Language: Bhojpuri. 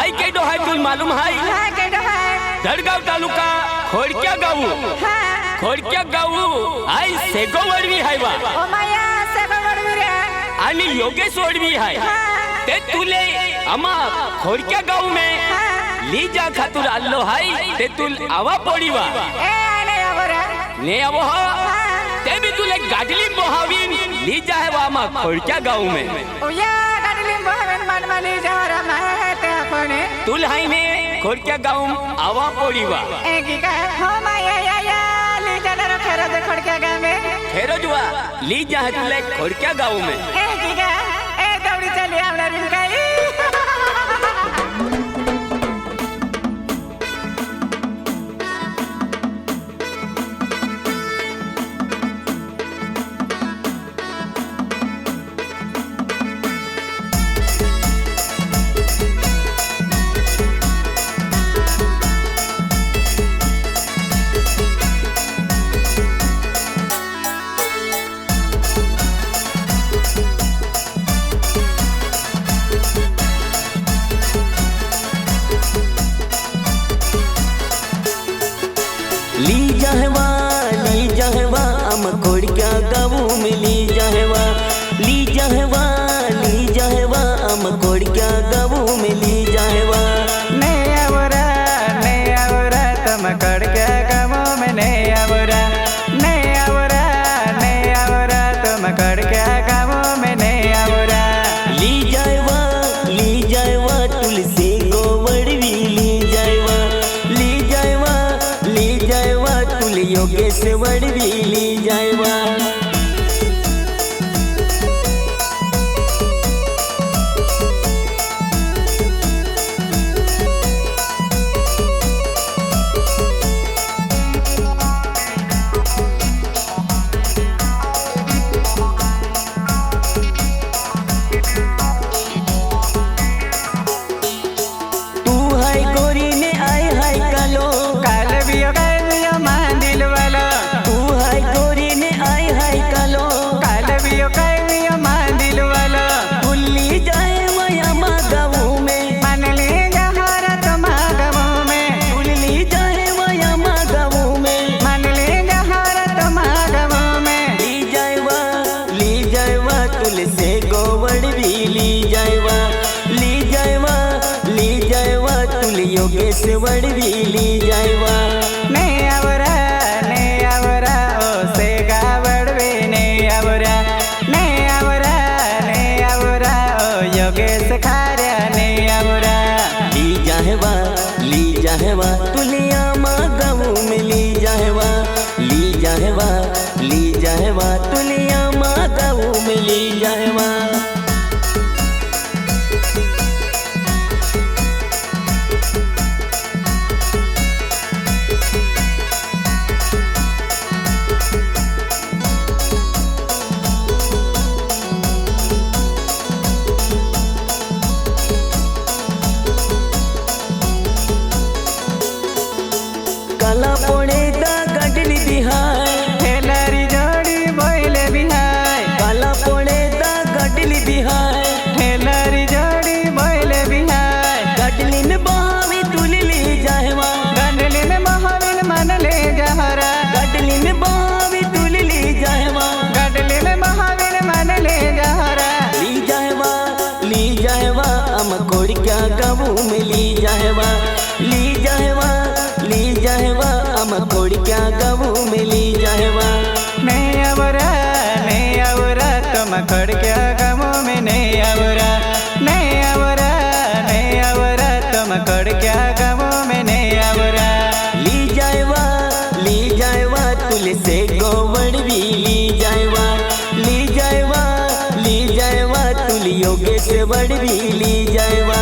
आई केडो है तुल मालूम है? हाँ केडो है जळगाव तालुका खोडक्या गाव हाँ खोडक्या गाव आई सेगो वडवी है वा ओ माया सेगो वडवी रे आणि योगेश वडवी है ते तुले अमा खोडक्या गाव में ली जा खातुर आल्लो है ते तुल आवा पडीवा ए आने आबोरा ने आवो ते भी तुले गाडली बोहावीन ली जा है वा मा खोडक्या गाव में ओया गाडली बोहावीन मन माली जारा माहे ते कोने तुल हाय ने खोडक्या गाव आवा पडीवा ए की का हो माया या ली जा रे खेरो दे खोडक्या गाव में खेरो जुआ ली जा है तुले खोडक्या गाव में ए की का ए दौड़ी चली आवला रिलकाई ली जाहवा हम खोडक्या गाव में ली जाहवा हम खोडक्या गाव में ली जाहवा ने आवरा तुम खोडक्या गाव में ने आवरा तुम खोडक्या गाव में ने आवरा ली जायवा तुलसी गोवड़वी ली जायवा तुल योगेश वड़वी ली जायवा योगेश वड़वी ली जायवा ने आवरा ओ से गावड़वे ने आवरा ओ योगेश खारा ने आवरा ली जाहवा तुलिया मा गाँव में ली जाहवा तुलिया मा गाँव में ली जाहवा काला पोड़े दा गडली बिहाय हेलारी जोड़ी बोले बिहाय काला पोड़े दा गडली बिहाय हेलारी जोड़ी बोले बिहाय गडली में बहावी तुल ली जाहवा गडली में बहाविन मन ले जहरा गडली में बहावी तुल ली जाहवा गडली में बहाविन मन ले जहरा ली जाहवा हम खोडक्या गाँव में ली जाहवा हम खोडक्या गाँव में ली जाहवा ने आवरा तुम खोडक्या गाँव में ने आवरा तुम खोडक्या गाँव में ने आवरा ली जायवा तुलसे गोवड़वी ली जायवा तुल योगेश वड़वी ली जायवा